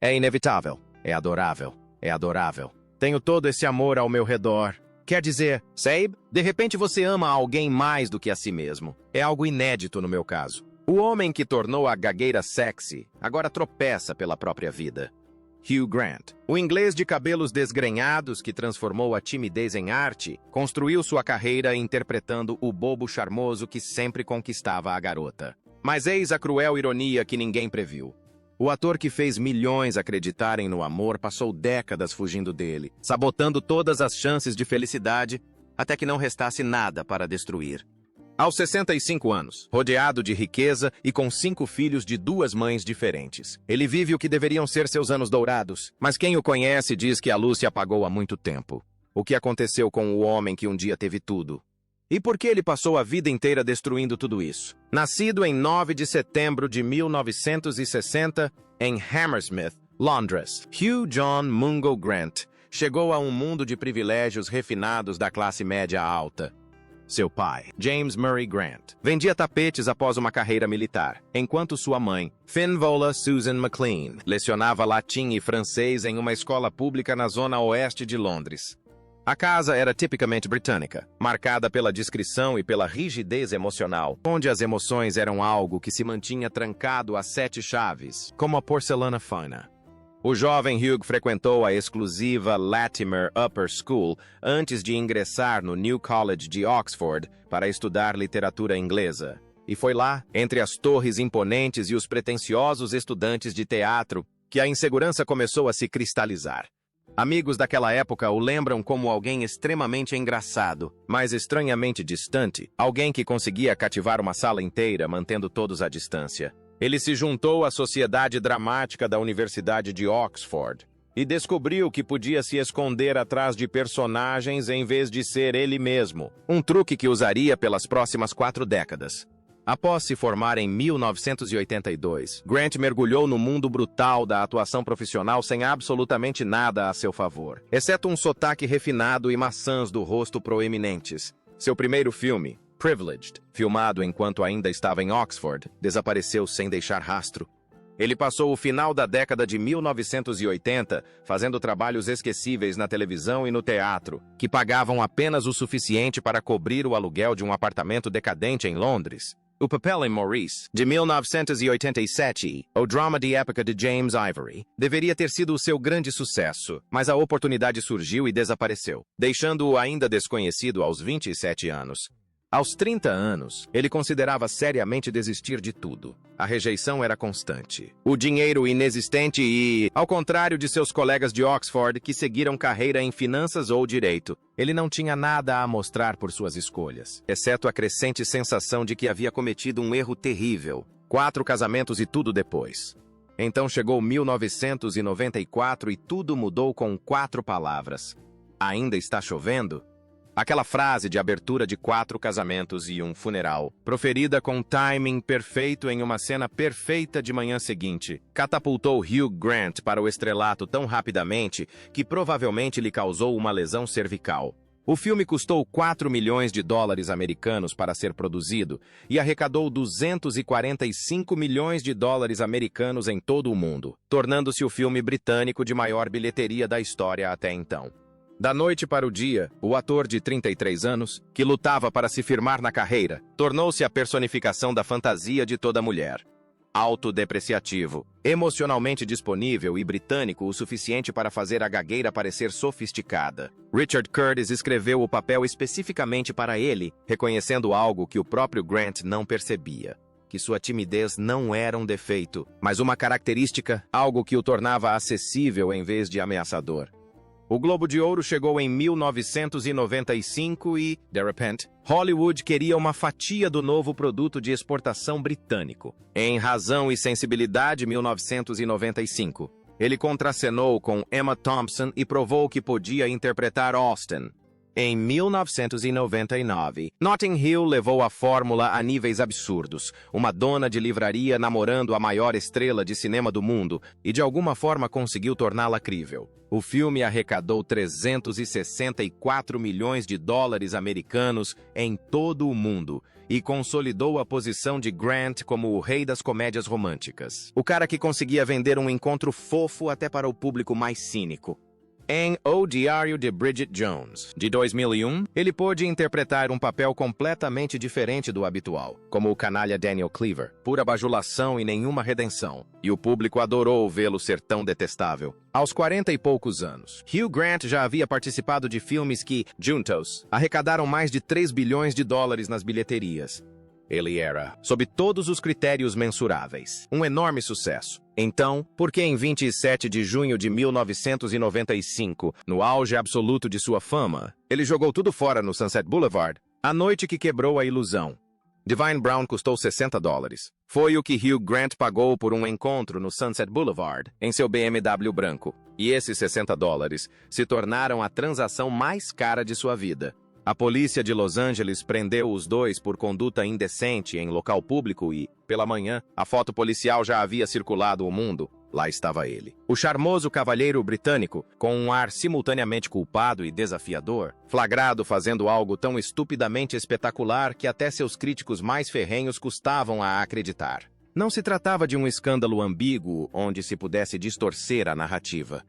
É inevitável. É adorável. É adorável. Tenho todo esse amor ao meu redor. Quer dizer, Sabe, de repente você ama alguém mais do que a si mesmo. É algo inédito no meu caso. O homem que tornou a gagueira sexy agora tropeça pela própria vida. Hugh Grant, o inglês de cabelos desgrenhados que transformou a timidez em arte, construiu sua carreira interpretando o bobo charmoso que sempre conquistava a garota. Mas eis a cruel ironia que ninguém previu. O ator que fez milhões acreditarem no amor passou décadas fugindo dele, sabotando todas as chances de felicidade, até que não restasse nada para destruir. Aos 65 anos, rodeado de riqueza e com 5 filhos de 2 mães diferentes. Ele vive o que deveriam ser seus anos dourados, mas quem o conhece diz que a luz se apagou há muito tempo. O que aconteceu com o homem que um dia teve tudo? E por que ele passou a vida inteira destruindo tudo isso? Nascido em 9 de setembro de 1960, em Hammersmith, Londres, Hugh John Mungo Grant chegou a um mundo de privilégios refinados da classe média alta. Seu pai, James Murray Grant, vendia tapetes após uma carreira militar, enquanto sua mãe, Finvola Susan MacLean, lecionava latim e francês em uma escola pública na zona oeste de Londres. A casa era tipicamente britânica, marcada pela discrição e pela rigidez emocional, onde as emoções eram algo que se mantinha trancado a 7 chaves, como a porcelana fina. O jovem Hugh frequentou a exclusiva Latimer Upper School antes de ingressar no New College de Oxford para estudar literatura inglesa. E foi lá, entre as torres imponentes e os pretensiosos estudantes de teatro, que a insegurança começou a se cristalizar. Amigos daquela época o lembram como alguém extremamente engraçado, mas estranhamente distante, alguém que conseguia cativar uma sala inteira mantendo todos à distância. Ele se juntou à Sociedade Dramática da Universidade de Oxford e descobriu que podia se esconder atrás de personagens em vez de ser ele mesmo, um truque que usaria pelas próximas 4 décadas. Após se formar em 1982, Grant mergulhou no mundo brutal da atuação profissional sem absolutamente nada a seu favor, exceto um sotaque refinado e maçãs do rosto proeminentes. Seu primeiro filme, Privileged, filmado enquanto ainda estava em Oxford, desapareceu sem deixar rastro. Ele passou o final da década de 1980 fazendo trabalhos esquecíveis na televisão e no teatro, que pagavam apenas o suficiente para cobrir o aluguel de um apartamento decadente em Londres. O papel em Maurice, de 1987, o drama de época de James Ivory, deveria ter sido o seu grande sucesso, mas a oportunidade surgiu e desapareceu, deixando-o ainda desconhecido aos 27 anos. Aos 30 anos, ele considerava seriamente desistir de tudo. A rejeição era constante. O dinheiro inexistente e, ao contrário de seus colegas de Oxford que seguiram carreira em finanças ou direito, ele não tinha nada a mostrar por suas escolhas, exceto a crescente sensação de que havia cometido um erro terrível. 4 casamentos e tudo depois. Então chegou 1994 e tudo mudou com 4 palavras. Ainda está chovendo? Aquela frase de abertura de 4 casamentos e um funeral, proferida com timing perfeito em uma cena perfeita de manhã seguinte, catapultou Hugh Grant para o estrelato tão rapidamente que provavelmente lhe causou uma lesão cervical. O filme custou 4 milhões de dólares americanos para ser produzido e arrecadou 245 milhões de dólares americanos em todo o mundo, tornando-se o filme britânico de maior bilheteria da história até então. Da noite para o dia, o ator de 33 anos, que lutava para se firmar na carreira, tornou-se a personificação da fantasia de toda mulher. Autodepreciativo, emocionalmente disponível e britânico o suficiente para fazer a gagueira parecer sofisticada. Richard Curtis escreveu o papel especificamente para ele, reconhecendo algo que o próprio Grant não percebia. Que sua timidez não era um defeito, mas uma característica, algo que o tornava acessível em vez de ameaçador. O Globo de Ouro chegou em 1995 e, de repente, Hollywood queria uma fatia do novo produto de exportação britânico. Em Razão e Sensibilidade, 1995, ele contracenou com Emma Thompson e provou que podia interpretar Austen. Em 1999, Notting Hill levou a fórmula a níveis absurdos, uma dona de livraria namorando a maior estrela de cinema do mundo e de alguma forma conseguiu torná-la crível. O filme arrecadou 364 milhões de dólares americanos em todo o mundo e consolidou a posição de Grant como o rei das comédias românticas. O cara que conseguia vender um encontro fofo até para o público mais cínico. Em O Diário de Bridget Jones, de 2001, ele pôde interpretar um papel completamente diferente do habitual, como o canalha Daniel Cleaver, pura bajulação e nenhuma redenção, e o público adorou vê-lo ser tão detestável. Aos 40 e poucos anos, Hugh Grant já havia participado de filmes que, juntos, arrecadaram mais de 3 bilhões de dólares nas bilheterias. Ele era, sob todos os critérios mensuráveis, um enorme sucesso. Então, por que em 27 de junho de 1995, no auge absoluto de sua fama, ele jogou tudo fora no Sunset Boulevard? A noite que quebrou a ilusão. Divine Brown custou $60. Foi o que Hugh Grant pagou por um encontro no Sunset Boulevard, em seu BMW branco. E esses $60 se tornaram a transação mais cara de sua vida. A polícia de Los Angeles prendeu os dois por conduta indecente em local público e, pela manhã, a foto policial já havia circulado o mundo. Lá estava ele. O charmoso cavalheiro britânico, com um ar simultaneamente culpado e desafiador, flagrado fazendo algo tão estupidamente espetacular que até seus críticos mais ferrenhos custavam a acreditar. Não se tratava de um escândalo ambíguo onde se pudesse distorcer a narrativa.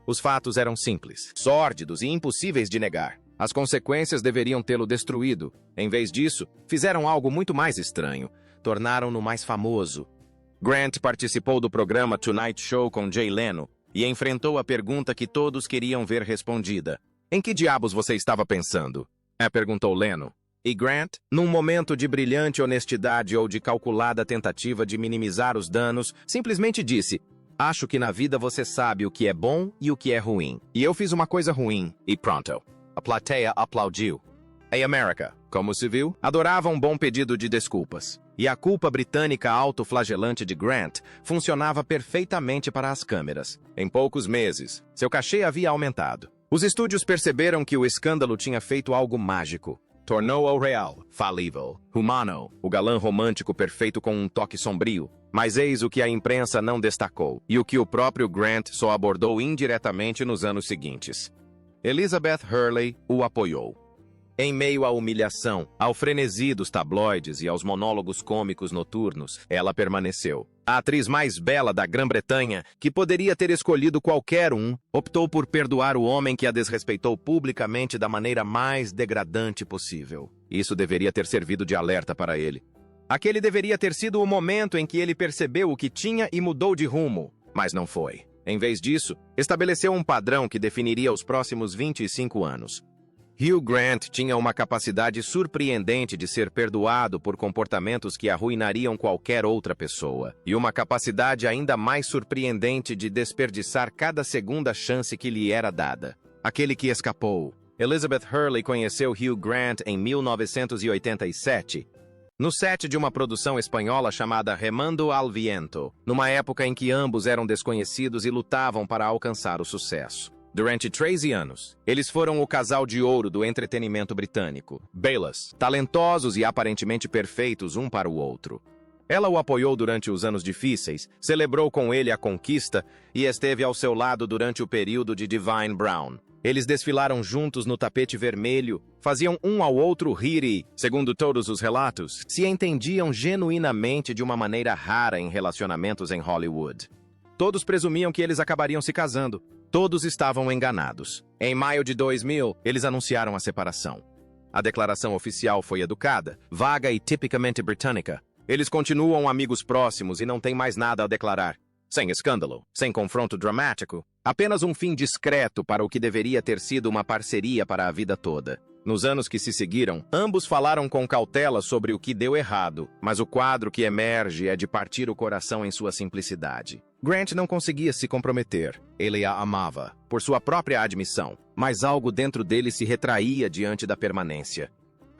Os fatos eram simples, sórdidos e impossíveis de negar. As consequências deveriam tê-lo destruído. Em vez disso, fizeram algo muito mais estranho. Tornaram-no mais famoso. Grant participou do programa Tonight Show com Jay Leno e enfrentou a pergunta que todos queriam ver respondida. Em que diabos você estava pensando? Perguntou Leno. E Grant, num momento de brilhante honestidade ou de calculada tentativa de minimizar os danos, simplesmente disse: acho que na vida você sabe o que é bom e o que é ruim. E eu fiz uma coisa ruim, e pronto. A plateia aplaudiu. A America, como se viu, adorava um bom pedido de desculpas. E a culpa britânica autoflagelante de Grant funcionava perfeitamente para as câmeras. Em poucos meses, seu cachê havia aumentado. Os estúdios perceberam que o escândalo tinha feito algo mágico. Tornou-o real, falível, humano, o galã romântico perfeito com um toque sombrio. Mas eis o que a imprensa não destacou, e o que o próprio Grant só abordou indiretamente nos anos seguintes. Elizabeth Hurley o apoiou. Em meio à humilhação, ao frenesi dos tabloides e aos monólogos cômicos noturnos, ela permaneceu. A atriz mais bela da Grã-Bretanha, que poderia ter escolhido qualquer um, optou por perdoar o homem que a desrespeitou publicamente da maneira mais degradante possível. Isso deveria ter servido de alerta para ele. Aquele deveria ter sido o momento em que ele percebeu o que tinha e mudou de rumo, mas não foi. Em vez disso, estabeleceu um padrão que definiria os próximos 25 anos. Hugh Grant tinha uma capacidade surpreendente de ser perdoado por comportamentos que arruinariam qualquer outra pessoa, e uma capacidade ainda mais surpreendente de desperdiçar cada segunda chance que lhe era dada. Aquele que escapou. Elizabeth Hurley conheceu Hugh Grant em 1987, no set de uma produção espanhola chamada Remando al Viento, numa época em que ambos eram desconhecidos e lutavam para alcançar o sucesso. Durante 13 anos, eles foram o casal de ouro do entretenimento britânico. Belas, talentosos e aparentemente perfeitos um para o outro. Ela o apoiou durante os anos difíceis, celebrou com ele a conquista e esteve ao seu lado durante o período de Divine Brown. Eles desfilaram juntos no tapete vermelho, faziam um ao outro rir e, segundo todos os relatos, se entendiam genuinamente de uma maneira rara em relacionamentos em Hollywood. Todos presumiam que eles acabariam se casando. Todos estavam enganados. Em maio de 2000, eles anunciaram a separação. A declaração oficial foi educada, vaga e tipicamente britânica. Eles continuam amigos próximos e não têm mais nada a declarar. Sem escândalo, sem confronto dramático, apenas um fim discreto para o que deveria ter sido uma parceria para a vida toda. Nos anos que se seguiram, ambos falaram com cautela sobre o que deu errado, mas o quadro que emerge é de partir o coração em sua simplicidade. Grant não conseguia se comprometer. Ele a amava, por sua própria admissão, mas algo dentro dele se retraía diante da permanência.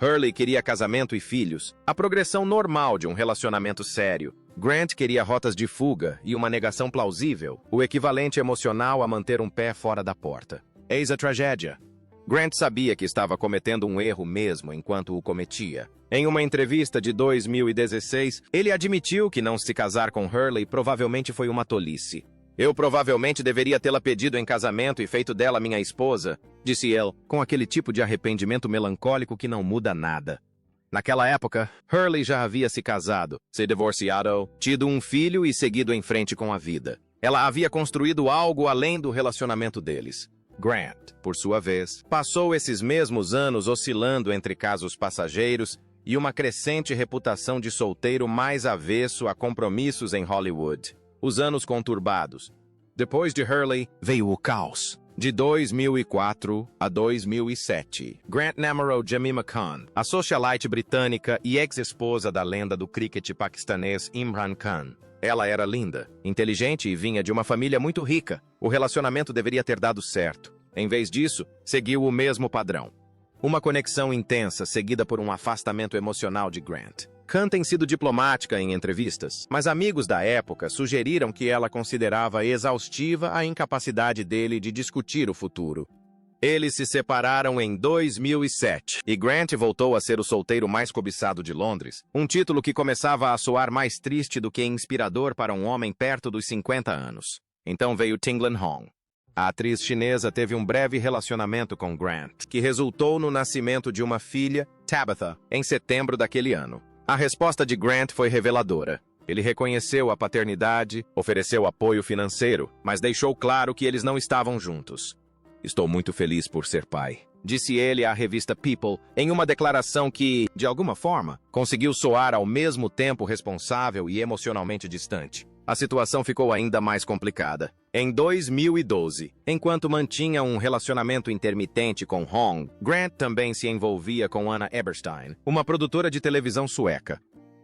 Hurley queria casamento e filhos, a progressão normal de um relacionamento sério. Grant queria rotas de fuga e uma negação plausível, o equivalente emocional a manter um pé fora da porta. Eis a tragédia. Grant sabia que estava cometendo um erro mesmo enquanto o cometia. Em uma entrevista de 2016, ele admitiu que não se casar com Hurley provavelmente foi uma tolice. Eu provavelmente deveria tê-la pedido em casamento e feito dela minha esposa, disse ele, com aquele tipo de arrependimento melancólico que não muda nada. Naquela época, Hurley já havia se casado, se divorciado, tido um filho e seguido em frente com a vida. Ela havia construído algo além do relacionamento deles. Grant, por sua vez, passou esses mesmos anos oscilando entre casos passageiros e uma crescente reputação de solteiro mais avesso a compromissos em Hollywood. Os anos conturbados. Depois de Hurley, veio o caos. De 2004 a 2007, Grant namorou Jemima Khan, a socialite britânica e ex-esposa da lenda do cricket paquistanês Imran Khan. Ela era linda, inteligente e vinha de uma família muito rica. O relacionamento deveria ter dado certo. Em vez disso, seguiu o mesmo padrão. Uma conexão intensa seguida por um afastamento emocional de Grant. Khan tem sido diplomática em entrevistas, mas amigos da época sugeriram que ela considerava exaustiva a incapacidade dele de discutir o futuro. Eles se separaram em 2007 e Grant voltou a ser o solteiro mais cobiçado de Londres, um título que começava a soar mais triste do que inspirador para um homem perto dos 50 anos. Então veio Tinglan Hong. A atriz chinesa teve um breve relacionamento com Grant, que resultou no nascimento de uma filha, Tabitha, em setembro daquele ano. A resposta de Grant foi reveladora. Ele reconheceu a paternidade, ofereceu apoio financeiro, mas deixou claro que eles não estavam juntos. "Estou muito feliz por ser pai", disse ele à revista People em uma declaração que, de alguma forma, conseguiu soar ao mesmo tempo responsável e emocionalmente distante. A situação ficou ainda mais complicada. Em 2012, enquanto mantinha um relacionamento intermitente com Hong, Grant também se envolvia com Anna Eberstein, uma produtora de televisão sueca.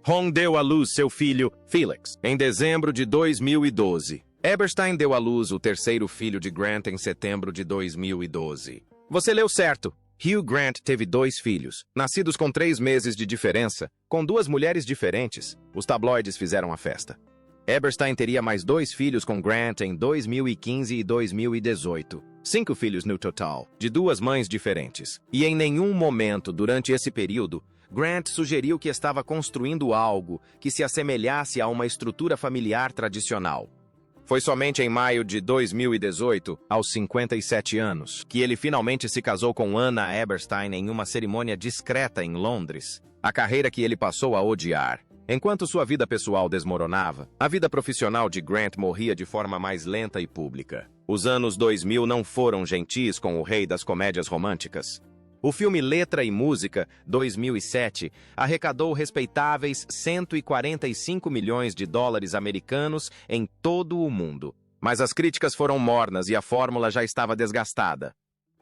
Hong deu à luz seu filho, Felix, em dezembro de 2012. Eberstein deu à luz o terceiro filho de Grant em setembro de 2012. Você leu certo. Hugh Grant teve 2 filhos, nascidos com 3 meses de diferença, com 2 mulheres diferentes. Os tabloides fizeram a festa. Eberstein teria mais 2 filhos com Grant em 2015 e 2018. 5 filhos no total, de 2 mães diferentes. E em nenhum momento durante esse período, Grant sugeriu que estava construindo algo que se assemelhasse a uma estrutura familiar tradicional. Foi somente em maio de 2018, aos 57 anos, que ele finalmente se casou com Anna Eberstein em uma cerimônia discreta em Londres. A carreira que ele passou a odiar. Enquanto sua vida pessoal desmoronava, a vida profissional de Grant morria de forma mais lenta e pública. Os anos 2000 não foram gentis com o rei das comédias românticas. O filme Letra e Música, 2007, arrecadou respeitáveis 145 milhões de dólares americanos em todo o mundo. Mas as críticas foram mornas e a fórmula já estava desgastada.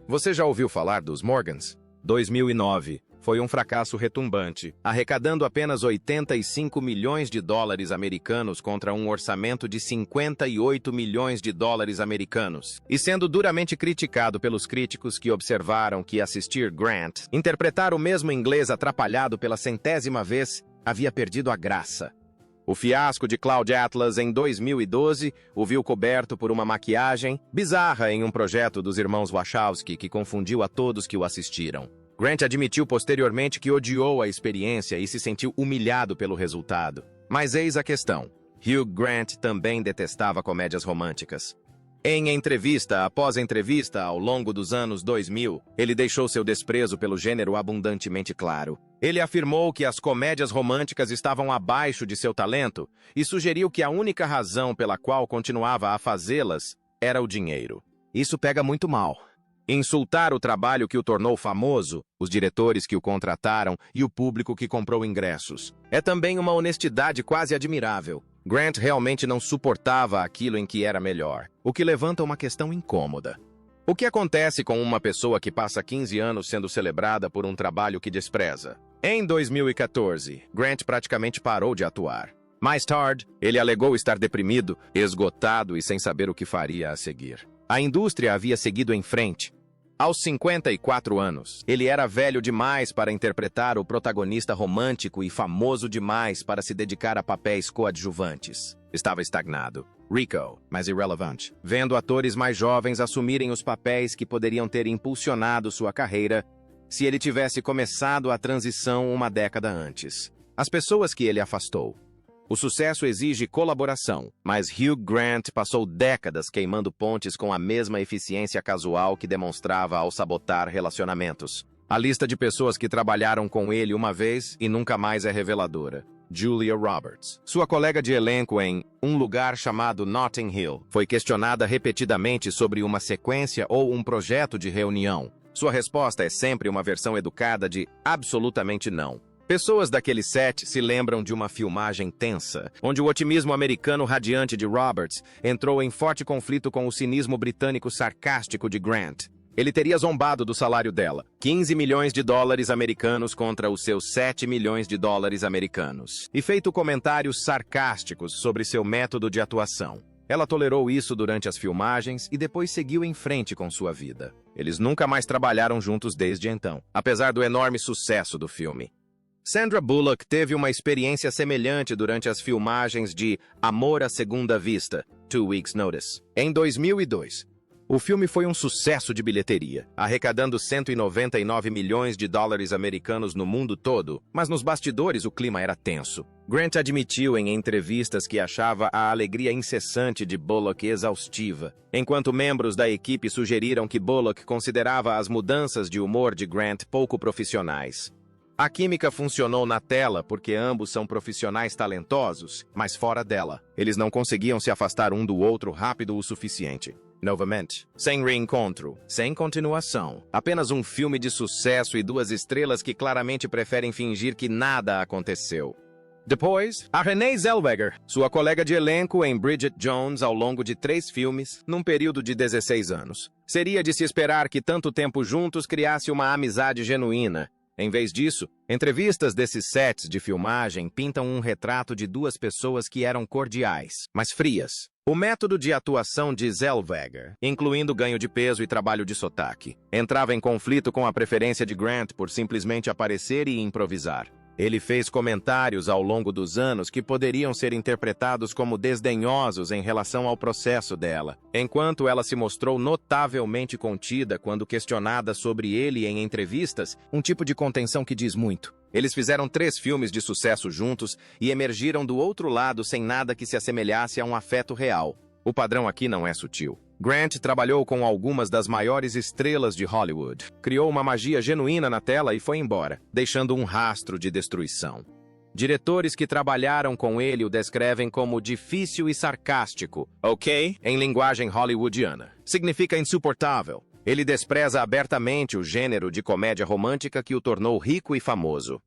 Você já ouviu falar dos Morgans? 2009. Foi um fracasso retumbante, arrecadando apenas 85 milhões de dólares americanos contra um orçamento de 58 milhões de dólares americanos, e sendo duramente criticado pelos críticos que observaram que assistir Grant interpretar o mesmo inglês atrapalhado pela 100ª vez havia perdido a graça. O fiasco de Cloud Atlas em 2012 o viu coberto por uma maquiagem bizarra em um projeto dos irmãos Wachowski que confundiu a todos que o assistiram. Grant admitiu posteriormente que odiou a experiência e se sentiu humilhado pelo resultado. Mas eis a questão. Hugh Grant também detestava comédias românticas. Em entrevista após entrevista ao longo dos anos 2000, ele deixou seu desprezo pelo gênero abundantemente claro. Ele afirmou que as comédias românticas estavam abaixo de seu talento e sugeriu que a única razão pela qual continuava a fazê-las era o dinheiro. Isso pega muito mal. Insultar o trabalho que o tornou famoso, os diretores que o contrataram e o público que comprou ingressos. É também uma honestidade quase admirável. Grant realmente não suportava aquilo em que era melhor, o que levanta uma questão incômoda. O que acontece com uma pessoa que passa 15 anos sendo celebrada por um trabalho que despreza? Em 2014, Grant praticamente parou de atuar. Mais tarde, ele alegou estar deprimido, esgotado e sem saber o que faria a seguir. A indústria havia seguido em frente. Aos 54 anos, ele era velho demais para interpretar o protagonista romântico e famoso demais para se dedicar a papéis coadjuvantes. Estava estagnado. Rico, mas irrelevante, vendo atores mais jovens assumirem os papéis que poderiam ter impulsionado sua carreira se ele tivesse começado a transição uma década antes. As pessoas que ele afastou. O sucesso exige colaboração, mas Hugh Grant passou décadas queimando pontes com a mesma eficiência casual que demonstrava ao sabotar relacionamentos. A lista de pessoas que trabalharam com ele uma vez e nunca mais é reveladora. Julia Roberts, sua colega de elenco em Um Lugar Chamado Notting Hill, foi questionada repetidamente sobre uma sequência ou um projeto de reunião. Sua resposta é sempre uma versão educada de absolutamente não. Pessoas daquele set se lembram de uma filmagem tensa, onde o otimismo americano radiante de Roberts entrou em forte conflito com o cinismo britânico sarcástico de Grant. Ele teria zombado do salário dela, 15 milhões de dólares americanos contra os seus 7 milhões de dólares americanos, e feito comentários sarcásticos sobre seu método de atuação. Ela tolerou isso durante as filmagens e depois seguiu em frente com sua vida. Eles nunca mais trabalharam juntos desde então, apesar do enorme sucesso do filme. Sandra Bullock teve uma experiência semelhante durante as filmagens de Amor à Segunda Vista, 2 Weeks Notice, em 2002. O filme foi um sucesso de bilheteria, arrecadando 199 milhões de dólares americanos no mundo todo, mas nos bastidores o clima era tenso. Grant admitiu em entrevistas que achava a alegria incessante de Bullock exaustiva, enquanto membros da equipe sugeriram que Bullock considerava as mudanças de humor de Grant pouco profissionais. A química funcionou na tela porque ambos são profissionais talentosos, mas fora dela. Eles não conseguiam se afastar um do outro rápido o suficiente. Novamente, sem reencontro, sem continuação, apenas um filme de sucesso e 2 estrelas que claramente preferem fingir que nada aconteceu. Depois, a Renée Zellweger, sua colega de elenco em Bridget Jones ao longo de 3 filmes, num período de 16 anos. Seria de se esperar que tanto tempo juntos criasse uma amizade genuína. Em vez disso, entrevistas desses sets de filmagem pintam um retrato de 2 pessoas que eram cordiais, mas frias. O método de atuação de Zellweger, incluindo ganho de peso e trabalho de sotaque, entrava em conflito com a preferência de Grant por simplesmente aparecer e improvisar. Ele fez comentários ao longo dos anos que poderiam ser interpretados como desdenhosos em relação ao processo dela, enquanto ela se mostrou notavelmente contida quando questionada sobre ele em entrevistas, um tipo de contenção que diz muito. Eles fizeram 3 filmes de sucesso juntos e emergiram do outro lado sem nada que se assemelhasse a um afeto real. O padrão aqui não é sutil. Grant trabalhou com algumas das maiores estrelas de Hollywood, criou uma magia genuína na tela e foi embora, deixando um rastro de destruição. Diretores que trabalharam com ele o descrevem como difícil e sarcástico, ok? Em linguagem hollywoodiana. Significa insuportável. Ele despreza abertamente o gênero de comédia romântica que o tornou rico e famoso.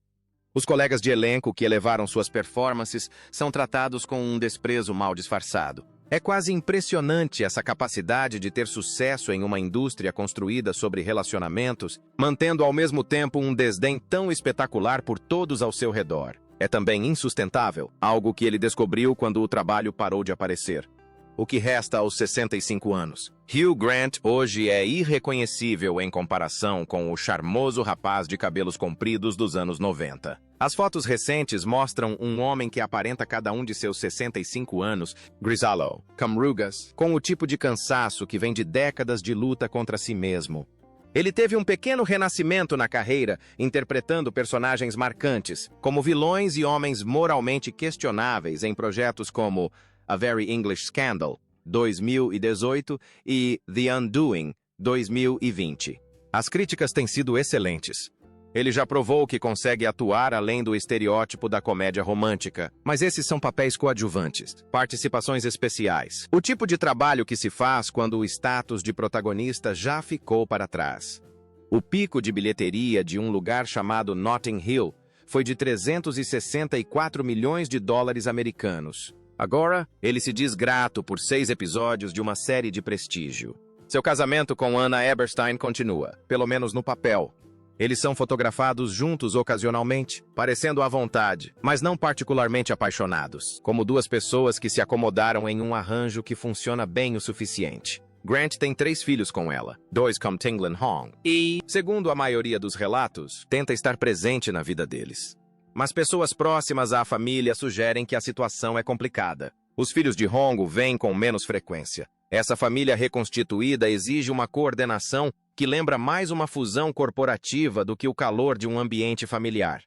Os colegas de elenco que elevaram suas performances são tratados com um desprezo mal disfarçado. É quase impressionante essa capacidade de ter sucesso em uma indústria construída sobre relacionamentos, mantendo ao mesmo tempo um desdém tão espetacular por todos ao seu redor. É também insustentável, algo que ele descobriu quando o trabalho parou de aparecer. O que resta aos 65 anos. Hugh Grant hoje é irreconhecível em comparação com o charmoso rapaz de cabelos compridos dos anos 90. As fotos recentes mostram um homem que aparenta cada um de seus 65 anos, grisalho, com rugas, com o tipo de cansaço que vem de décadas de luta contra si mesmo. Ele teve um pequeno renascimento na carreira, interpretando personagens marcantes, como vilões e homens moralmente questionáveis em projetos como A Very English Scandal, 2018, e The Undoing, 2020. As críticas têm sido excelentes. Ele já provou que consegue atuar além do estereótipo da comédia romântica, mas esses são papéis coadjuvantes, participações especiais. O tipo de trabalho que se faz quando o status de protagonista já ficou para trás. O pico de bilheteria de Um Lugar Chamado Notting Hill foi de 364 milhões de dólares americanos. Agora, ele se diz grato por 6 episódios de uma série de prestígio. Seu casamento com Anna Eberstein continua, pelo menos no papel. Eles são fotografados juntos ocasionalmente, parecendo à vontade, mas não particularmente apaixonados, como 2 pessoas que se acomodaram em um arranjo que funciona bem o suficiente. Grant tem 3 filhos com ela, 2 com Tinglan Hong, e, segundo a maioria dos relatos, tenta estar presente na vida deles. Mas pessoas próximas à família sugerem que a situação é complicada. Os filhos de Hong vêm com menos frequência. Essa família reconstituída exige uma coordenação que lembra mais uma fusão corporativa do que o calor de um ambiente familiar.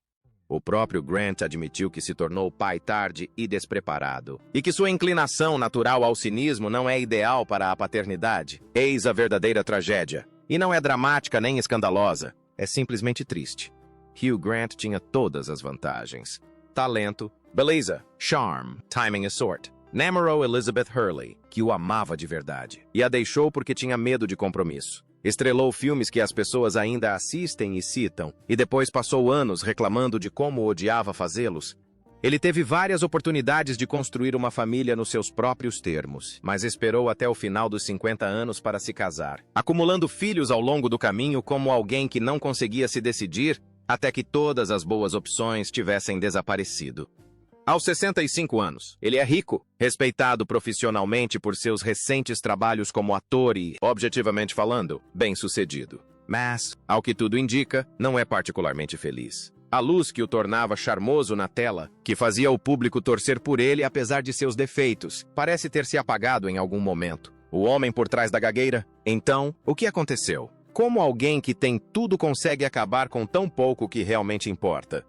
O próprio Grant admitiu que se tornou pai tarde e despreparado, e que sua inclinação natural ao cinismo não é ideal para a paternidade. Eis a verdadeira tragédia. E não é dramática nem escandalosa. É simplesmente triste. Hugh Grant tinha todas as vantagens. Talento, beleza, charme, timing e sorte. Namorou Elizabeth Hurley, que o amava de verdade, e a deixou porque tinha medo de compromisso. Estrelou filmes que as pessoas ainda assistem e citam, e depois passou anos reclamando de como odiava fazê-los. Ele teve várias oportunidades de construir uma família nos seus próprios termos, mas esperou até o final dos 50 anos para se casar, acumulando filhos ao longo do caminho como alguém que não conseguia se decidir até que todas as boas opções tivessem desaparecido. Aos 65 anos, ele é rico, respeitado profissionalmente por seus recentes trabalhos como ator e, objetivamente falando, bem-sucedido. Mas, ao que tudo indica, não é particularmente feliz. A luz que o tornava charmoso na tela, que fazia o público torcer por ele apesar de seus defeitos, parece ter se apagado em algum momento. O homem por trás da gagueira? Então, o que aconteceu? Como alguém que tem tudo consegue acabar com tão pouco que realmente importa?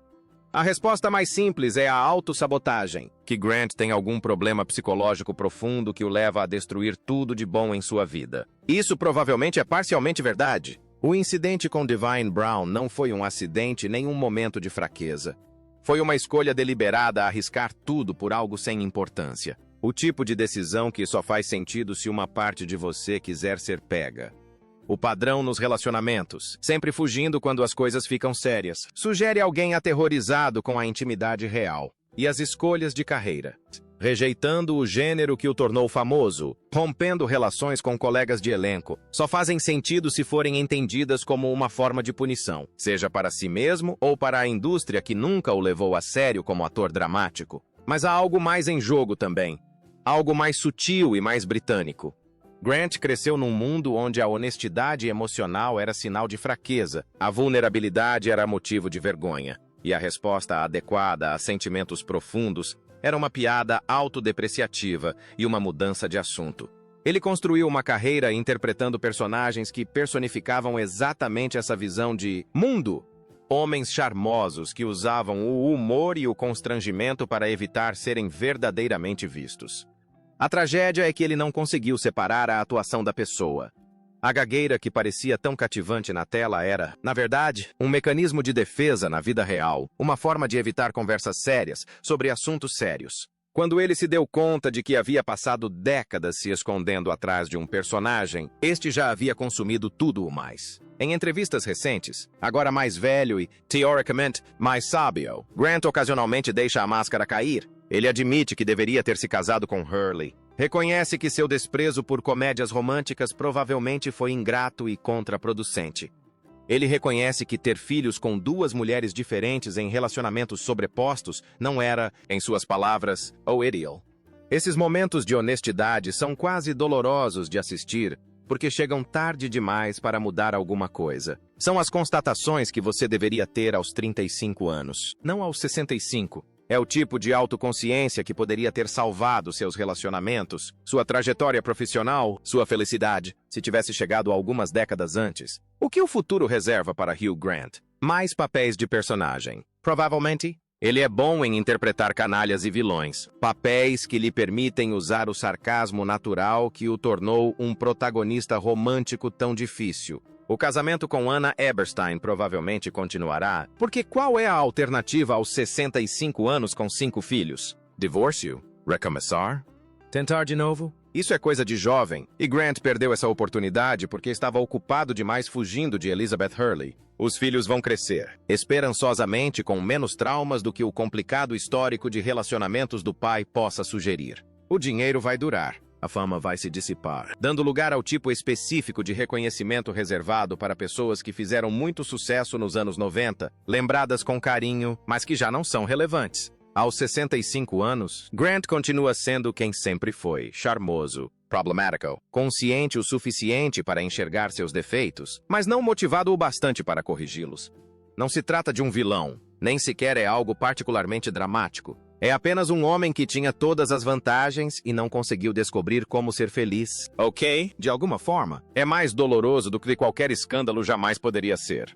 A resposta mais simples é a autossabotagem, que Grant tem algum problema psicológico profundo que o leva a destruir tudo de bom em sua vida. Isso provavelmente é parcialmente verdade. O incidente com Divine Brown não foi um acidente nem um momento de fraqueza. Foi uma escolha deliberada a arriscar tudo por algo sem importância. O tipo de decisão que só faz sentido se uma parte de você quiser ser pega. O padrão nos relacionamentos, sempre fugindo quando as coisas ficam sérias, sugere alguém aterrorizado com a intimidade real e as escolhas de carreira, rejeitando o gênero que o tornou famoso, rompendo relações com colegas de elenco, só fazem sentido se forem entendidas como uma forma de punição, seja para si mesmo ou para a indústria que nunca o levou a sério como ator dramático. Mas há algo mais em jogo também, algo mais sutil e mais britânico. Grant cresceu num mundo onde a honestidade emocional era sinal de fraqueza, a vulnerabilidade era motivo de vergonha, e a resposta adequada a sentimentos profundos era uma piada autodepreciativa e uma mudança de assunto. Ele construiu uma carreira interpretando personagens que personificavam exatamente essa visão de mundo. Homens charmosos que usavam o humor e o constrangimento para evitar serem verdadeiramente vistos. A tragédia é que ele não conseguiu separar a atuação da pessoa. A gagueira que parecia tão cativante na tela era, na verdade, um mecanismo de defesa na vida real, uma forma de evitar conversas sérias sobre assuntos sérios. Quando ele se deu conta de que havia passado décadas se escondendo atrás de um personagem, este já havia consumido tudo o mais. Em entrevistas recentes, agora mais velho e, teoricamente, mais sábio, Grant ocasionalmente deixa a máscara cair. Ele admite que deveria ter se casado com Hurley. Reconhece que seu desprezo por comédias românticas provavelmente foi ingrato e contraproducente. Ele reconhece que ter filhos com duas mulheres diferentes em relacionamentos sobrepostos não era, em suas palavras, o ideal. Esses momentos de honestidade são quase dolorosos de assistir, porque chegam tarde demais para mudar alguma coisa. São as constatações que você deveria ter aos 35 anos, não aos 65. É o tipo de autoconsciência que poderia ter salvado seus relacionamentos, sua trajetória profissional, sua felicidade, se tivesse chegado algumas décadas antes. O que o futuro reserva para Hugh Grant? Mais papéis de personagem. Provavelmente, ele é bom em interpretar canalhas e vilões, papéis que lhe permitem usar o sarcasmo natural que o tornou um protagonista romântico tão difícil. O casamento com Anna Eberstein provavelmente continuará, porque qual é a alternativa aos 65 anos com 5 filhos? Divórcio? Recomeçar? Tentar de novo? Isso é coisa de jovem, e Grant perdeu essa oportunidade porque estava ocupado demais fugindo de Elizabeth Hurley. Os filhos vão crescer, esperançosamente com menos traumas do que o complicado histórico de relacionamentos do pai possa sugerir. O dinheiro vai durar. A fama vai se dissipar, dando lugar ao tipo específico de reconhecimento reservado para pessoas que fizeram muito sucesso nos anos 90, lembradas com carinho, mas que já não são relevantes. Aos 65 anos, Grant continua sendo quem sempre foi, charmoso, problemático, consciente o suficiente para enxergar seus defeitos, mas não motivado o bastante para corrigi-los. Não se trata de um vilão, nem sequer é algo particularmente dramático. É apenas um homem que tinha todas as vantagens e não conseguiu descobrir como ser feliz. Ok? De alguma forma, é mais doloroso do que qualquer escândalo jamais poderia ser.